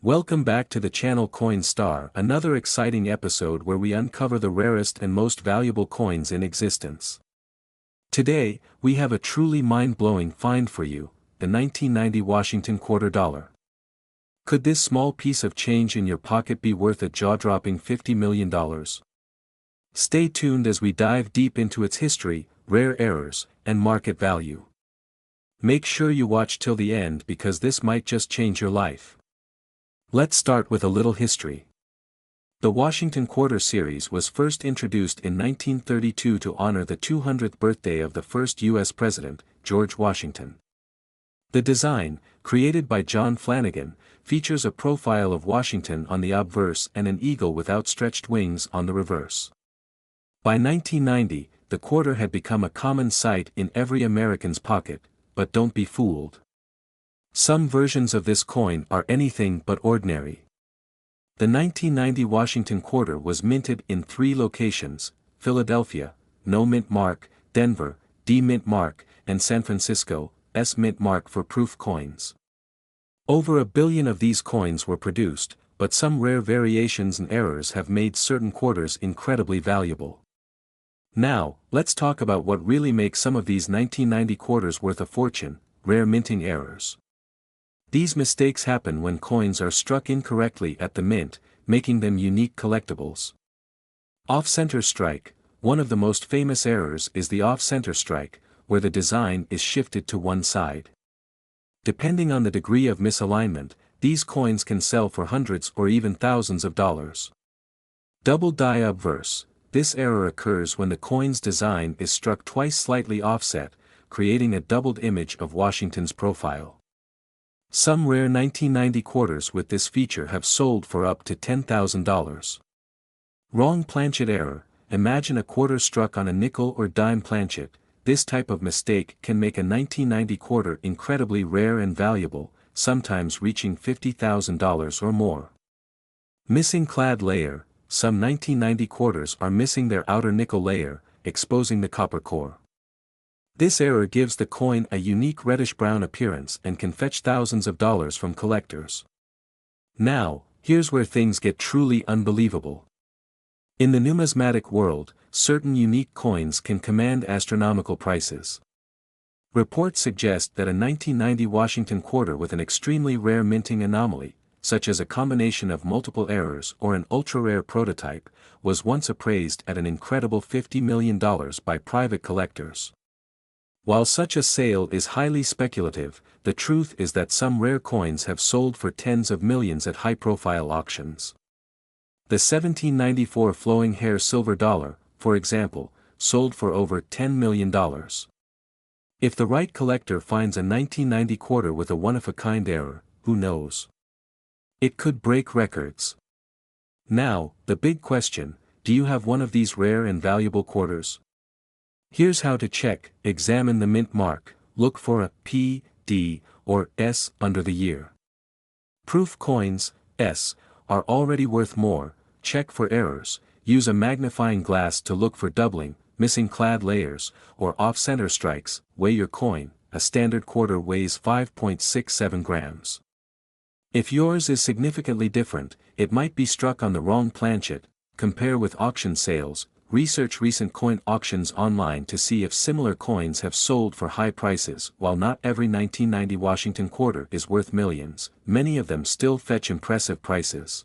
Welcome back to the channel Coin Star, another exciting episode where we uncover the rarest and most valuable coins in existence. Today, we have a truly mind-blowing find for you, the 1990 Washington quarter dollar. Could this small piece of change in your pocket be worth a jaw-dropping $50 million? Stay tuned as we dive deep into its history, rare errors, and market value. Make sure you watch till the end because this might just change your life. Let's start with a little history. The Washington Quarter Series was first introduced in 1932 to honor the 200th birthday of the first U.S. President, George Washington. The design, created by John Flanagan, features a profile of Washington on the obverse and an eagle with outstretched wings on the reverse. By 1990, the quarter had become a common sight in every American's pocket, but don't be fooled. Some versions of this coin are anything but ordinary. The 1990 Washington quarter was minted in 3 locations: Philadelphia, no mint mark; Denver, D mint mark; and San Francisco, S mint mark for proof coins. Over 1 billion of these coins were produced, but some rare variations and errors have made certain quarters incredibly valuable. Now, let's talk about what really makes some of these 1990 quarters worth a fortune: rare minting errors. These mistakes happen when coins are struck incorrectly at the mint, making them unique collectibles. Off-center strike. One of the most famous errors is the off-center strike, where the design is shifted to one side. Depending on the degree of misalignment, these coins can sell for hundreds or even thousands of dollars. Double die obverse. This error occurs when the coin's design is struck twice slightly offset, creating a doubled image of Washington's profile. Some rare 1990 quarters with this feature have sold for up to $10,000. Wrong planchet error. Imagine a quarter struck on a nickel or dime planchet. This type of mistake can make a 1990 quarter incredibly rare and valuable, sometimes reaching $50,000 or more. Missing clad layer. Some 1990 quarters are missing their outer nickel layer, exposing the copper core. This error gives the coin a unique reddish-brown appearance and can fetch thousands of dollars from collectors. Now, here's where things get truly unbelievable. In the numismatic world, certain unique coins can command astronomical prices. Reports suggest that a 1990 Washington quarter with an extremely rare minting anomaly, such as a combination of multiple errors or an ultra-rare prototype, was once appraised at an incredible $50 million by private collectors. While such a sale is highly speculative, the truth is that some rare coins have sold for tens of millions at high-profile auctions. The 1794 flowing hair silver dollar, for example, sold for over $10 million. If the right collector finds a 1990 quarter with a one-of-a-kind error, who knows? It could break records. Now, the big question: do you have one of these rare and valuable quarters? Here's how to check. Examine the mint mark. Look for a P, D, or S under the year. Proof coins, S, are already worth more. Check for errors. Use a magnifying glass to look for doubling, missing clad layers, or off-center strikes. Weigh your coin. A standard quarter weighs 5.67 grams. If yours is significantly different, it might be struck on the wrong planchet. Compare with auction sales. Research recent coin auctions online to see if similar coins have sold for high prices. While not every 1990 Washington quarter is worth millions, many of them still fetch impressive prices.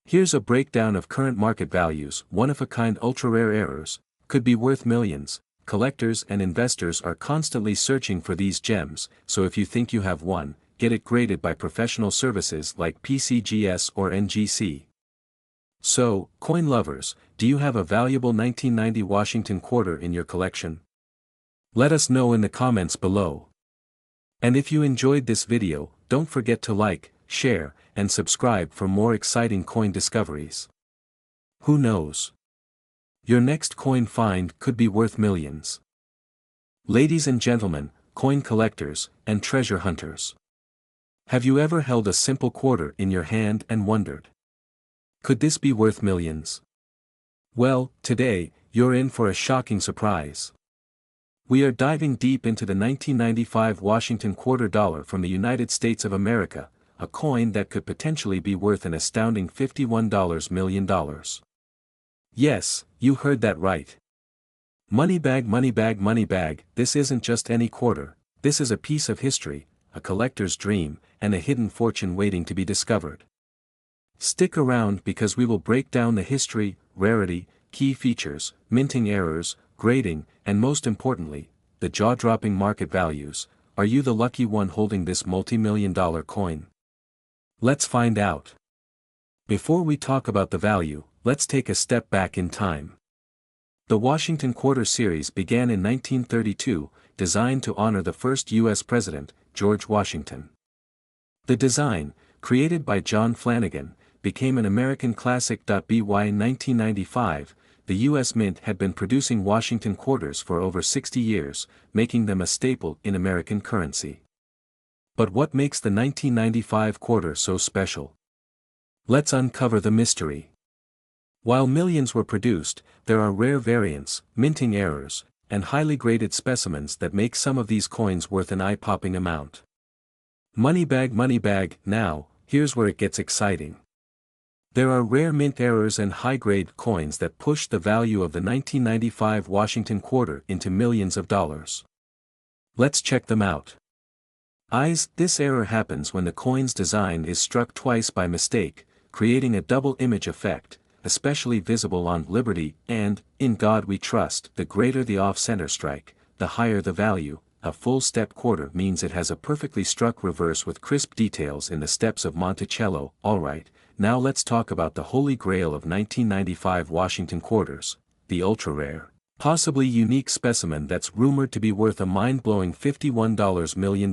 Here's a breakdown of current market values. One-of-a-kind ultra-rare errors could be worth millions. Collectors and investors are constantly searching for these gems, so if you think you have one, get it graded by professional services like PCGS or NGC. So, coin lovers, do you have a valuable 1990 Washington quarter in your collection? Let us know in the comments below. And if you enjoyed this video, don't forget to like, share, and subscribe for more exciting coin discoveries. Who knows? Your next coin find could be worth millions. Ladies and gentlemen, coin collectors, and treasure hunters. Have you ever held a simple quarter in your hand and wondered, could this be worth millions? Well, today, you're in for a shocking surprise. We are diving deep into the 1995 Washington quarter dollar from the United States of America, a coin that could potentially be worth an astounding $51 million. Yes, you heard that right. Money bag, money bag, money bag. This isn't just any quarter, this is a piece of history, a collector's dream, and a hidden fortune waiting to be discovered. Stick around because we will break down the history, rarity, key features, minting errors, grading, and most importantly, the jaw-dropping market values. Are you the lucky one holding this multi-million-dollar coin? Let's find out. Before we talk about the value, let's take a step back in time. The Washington Quarter Series began in 1932, designed to honor the first U.S. President, George Washington. The design, created by John Flanagan, became an American classic. By 1995, the U.S. Mint had been producing Washington quarters for over 60 years, making them a staple in American currency. But what makes the 1995 quarter so special? Let's uncover the mystery. While millions were produced, there are rare variants, minting errors, and highly graded specimens that make some of these coins worth an eye-popping amount. Money bag, now, here's where it gets exciting. There are rare mint errors and high-grade coins that push the value of the 1995 Washington quarter into millions of dollars. Let's check them out. This error happens when the coin's design is struck twice by mistake, creating a double image effect, especially visible on Liberty and In God We Trust. The greater the off-center strike, the higher the value. A full-step quarter means it has a perfectly struck reverse with crisp details in the steps of Monticello. Alright, now let's talk about the holy grail of 1995 Washington quarters, the ultra-rare, possibly unique specimen that's rumored to be worth a mind-blowing $51 million.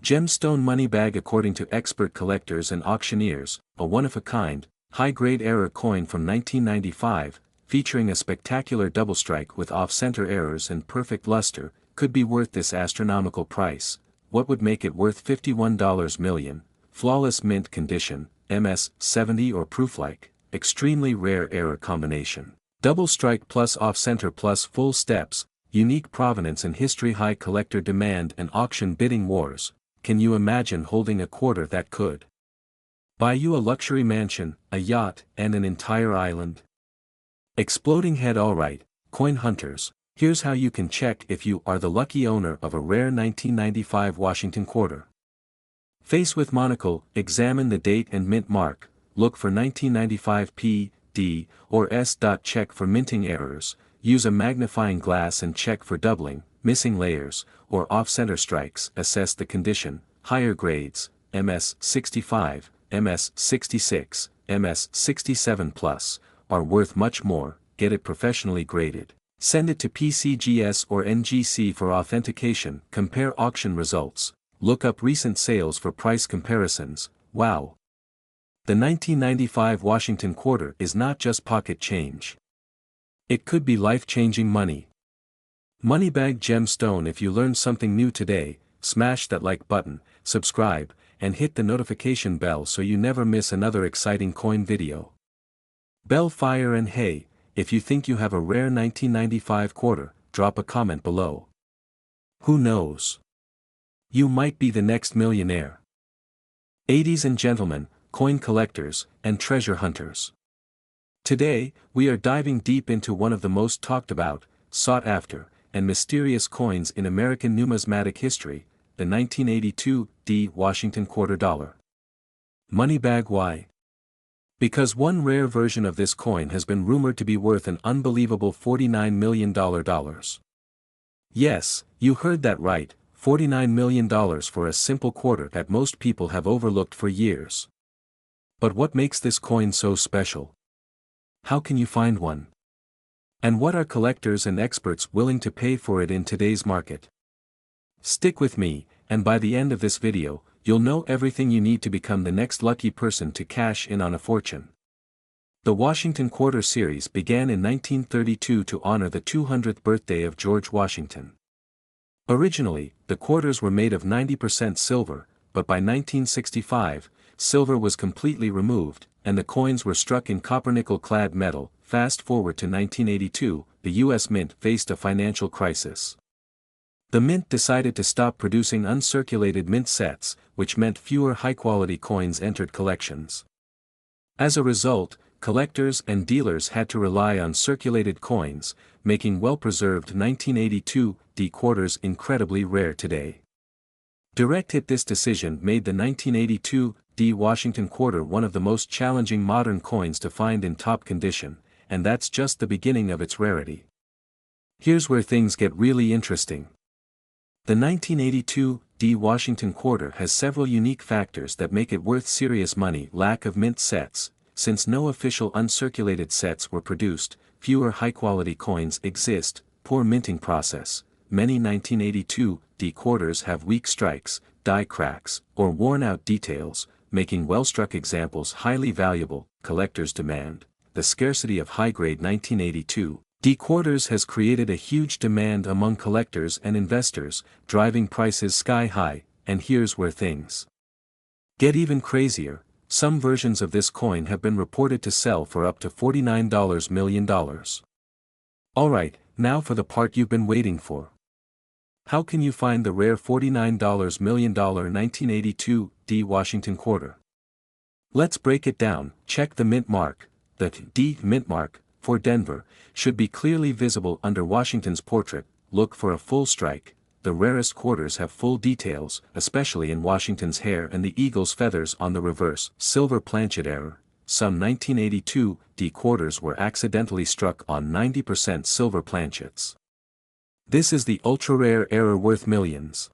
Gemstone money bag. According to expert collectors and auctioneers, a one-of-a-kind, high-grade error coin from 1995, featuring a spectacular double strike with off-center errors and perfect luster, could be worth this astronomical price. What would make it worth $51 million? Flawless mint condition, MS-70 or proof-like, extremely rare error combination, double strike plus off-center plus full steps, unique provenance and history. High collector demand and auction bidding wars. Can you imagine holding a quarter that could buy you a luxury mansion, a yacht, and an entire island? Exploding head. Alright, coin hunters, here's how you can check if you are the lucky owner of a rare 1995 Washington quarter. Face with monocle, examine the date and mint mark, look for 1995 P, D, or S. Check for minting errors, use a magnifying glass and check for doubling, missing layers, or off-center strikes. Assess the condition. Higher grades, MS-65, MS-66, MS-67+, are worth much more. Get it professionally graded. Send it to PCGS or NGC for authentication. Compare auction results. Look up recent sales for price comparisons. Wow! The 1995 Washington quarter is not just pocket change. It could be life-changing money. Moneybag gemstone. If you learned something new today, smash that like button, subscribe, and hit the notification bell so you never miss another exciting coin video. Bell fire. And hey, if you think you have a rare 1995 quarter, drop a comment below. Who knows? You might be the next millionaire. Ladies and gentlemen, coin collectors, and treasure hunters. Today, we are diving deep into one of the most talked about, sought after, and mysterious coins in American numismatic history, the 1982 D Washington quarter dollar. Moneybag. Why? Because one rare version of this coin has been rumored to be worth an unbelievable $49 million. Yes, you heard that right, $49 million for a simple quarter that most people have overlooked for years. But what makes this coin so special? How can you find one? And what are collectors and experts willing to pay for it in today's market? Stick with me, and by the end of this video, you'll know everything you need to become the next lucky person to cash in on a fortune. The Washington Quarter Series began in 1932 to honor the 200th birthday of George Washington. Originally, the quarters were made of 90% silver, but by 1965, silver was completely removed, and the coins were struck in copper-nickel-clad metal. Fast forward to 1982, the U.S. Mint faced a financial crisis. The mint decided to stop producing uncirculated mint sets, which meant fewer high-quality coins entered collections. As a result, collectors and dealers had to rely on circulated coins, making well-preserved 1982 D quarters incredibly rare today. Direct hit. This decision made the 1982 D Washington quarter one of the most challenging modern coins to find in top condition, and that's just the beginning of its rarity. Here's where things get really interesting. The 1982 D Washington quarter has several unique factors that make it worth serious money. Lack of mint sets. Since no official uncirculated sets were produced, fewer high-quality coins exist. Poor minting process. Many 1982 D quarters have weak strikes, die cracks, or worn-out details, making well-struck examples highly valuable. Collectors' demand. The scarcity of high-grade 1982 D quarters has created a huge demand among collectors and investors, driving prices sky high. And here's where things get even crazier. Some versions of this coin have been reported to sell for up to $49 million. Alright, now for the part you've been waiting for. How can you find the rare $49 million 1982 D Washington quarter? Let's break it down. Check the mint mark. The D mint mark, for Denver, should be clearly visible under Washington's portrait. Look for a full strike. The rarest quarters have full details, especially in Washington's hair and the eagle's feathers on the reverse. Silver planchet error. Some 1982 D quarters were accidentally struck on 90% silver planchets. This is the ultra-rare error worth millions.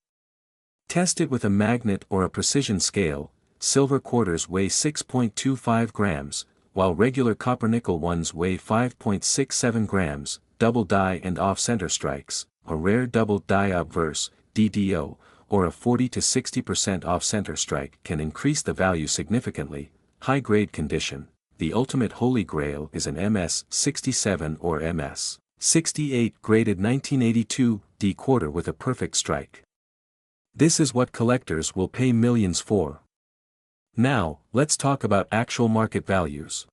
Test it with a magnet or a precision scale. Silver quarters weigh 6.25 grams, while regular copper-nickel ones weigh 5.67 grams. Double die and off-center strikes. A rare double die obverse, DDO, or a 40 to 60% off-center strike can increase the value significantly. High-grade condition. The ultimate holy grail is an MS-67 or MS-68 graded 1982 D quarter with a perfect strike. This is what collectors will pay millions for. Now, let's talk about actual market values.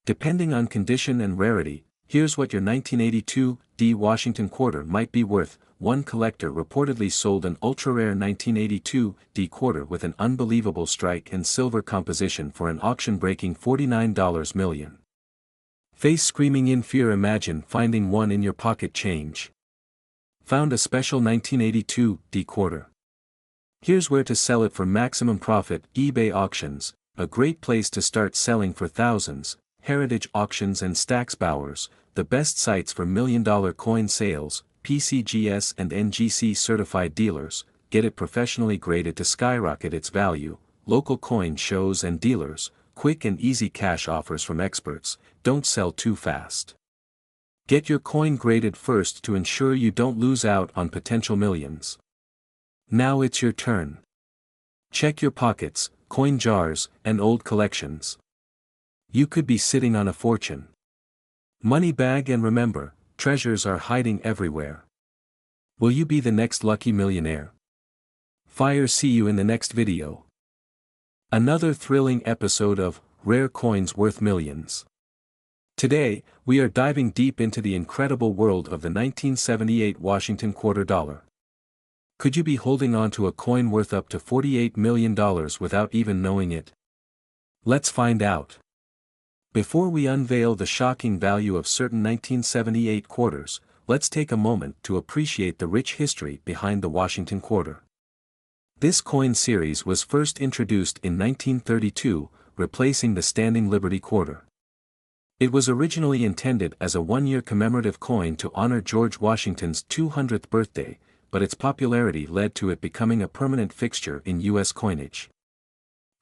Depending on condition and rarity, here's what your 1982 D Washington quarter might be worth. One collector reportedly sold an ultra-rare 1982 D quarter with an unbelievable strike and silver composition for an auction-breaking $49 million. Face screaming in fear. Imagine finding one in your pocket change. Found a special 1982 D quarter. Here's where to sell it for maximum profit. eBay auctions, a great place to start selling for thousands. Heritage auctions and Stacksbowers, the best sites for million-dollar coin sales. PCGS and NGC certified dealers, get it professionally graded to skyrocket its value. Local coin shows and dealers, quick and easy cash offers from experts. Don't sell too fast. Get your coin graded first to ensure you don't lose out on potential millions. Now it's your turn. Check your pockets, coin jars, and old collections. You could be sitting on a fortune. Money bag, and remember, treasures are hiding everywhere. Will you be the next lucky millionaire? Fire. See you in the next video. Another thrilling episode of Rare Coins Worth Millions. Today, we are diving deep into the incredible world of the 1978 Washington quarter dollar. Could you be holding on to a coin worth up to $48 million without even knowing it? Let's find out. Before we unveil the shocking value of certain 1978 quarters, let's take a moment to appreciate the rich history behind the Washington quarter. This coin series was first introduced in 1932, replacing the standing Liberty quarter. It was originally intended as a one-year commemorative coin to honor George Washington's 200th birthday, but its popularity led to it becoming a permanent fixture in U.S. coinage.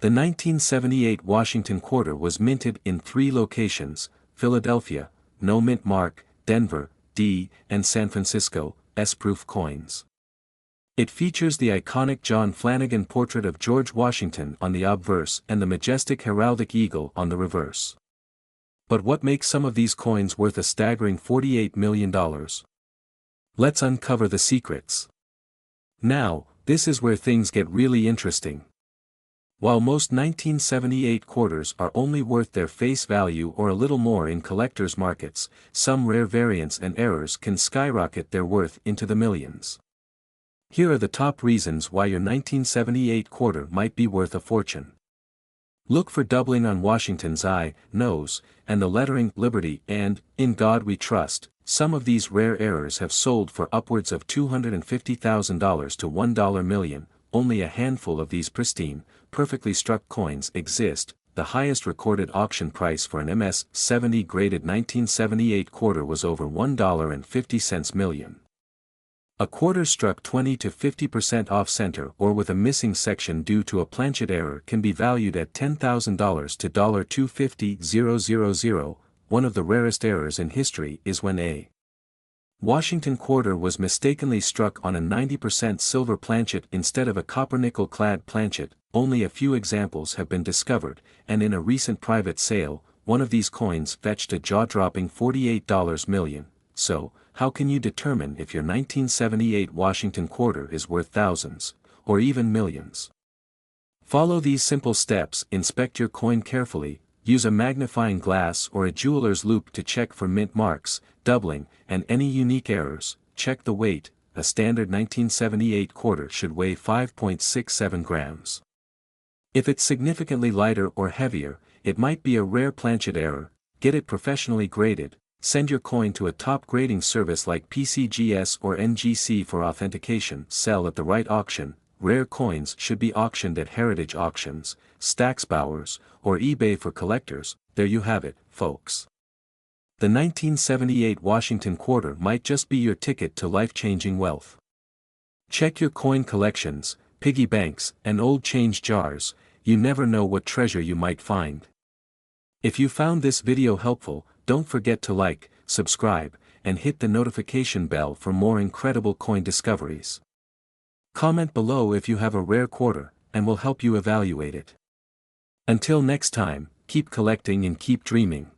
The 1978 Washington quarter was minted in 3 locations: Philadelphia, no mint mark; Denver, D, and San Francisco, S-proof coins. It features the iconic John Flanagan portrait of George Washington on the obverse and the majestic heraldic eagle on the reverse. But what makes some of these coins worth a staggering $48 million? Let's uncover the secrets. Now, this is where things get really interesting. While most 1978 quarters are only worth their face value or a little more in collectors' markets, some rare variants and errors can skyrocket their worth into the millions. Here are the top reasons why your 1978 quarter might be worth a fortune. Look for doubling on Washington's I, nose, and the lettering Liberty and In God We Trust. Some of these rare errors have sold for upwards of $250,000 to $1 million. Only a handful of these pristine, perfectly struck coins exist. The highest recorded auction price for an MS-70 graded 1978 quarter was over $1.50 million. A quarter struck 20 to 50% off-center or with a missing section due to a planchet error can be valued at $10,000 to $250,000. One of the rarest errors in history is when a Washington quarter was mistakenly struck on a 90% silver planchet instead of a copper-nickel-clad planchet. Only a few examples have been discovered, and in a recent private sale, one of these coins fetched a jaw-dropping $48 million. So, how can you determine if your 1978 Washington quarter is worth thousands, or even millions? Follow these simple steps. Inspect your coin carefully, use a magnifying glass or a jeweler's loupe to check for mint marks, doubling, and any unique errors. Check the weight. A standard 1978 quarter should weigh 5.67 grams. If it's significantly lighter or heavier, it might be a rare planchet error. Get it professionally graded. Send your coin to a top grading service like PCGS or NGC for authentication. Sell at the right auction. Rare coins should be auctioned at heritage auctions, Stack's Bowers, or eBay for collectors. There you have it, folks. The 1978 Washington quarter might just be your ticket to life-changing wealth. Check your coin collections, piggy banks, and old change jars. You never know what treasure you might find. If you found this video helpful, don't forget to like, subscribe, and hit the notification bell for more incredible coin discoveries. Comment below if you have a rare quarter, and we'll help you evaluate it. Until next time, keep collecting and keep dreaming.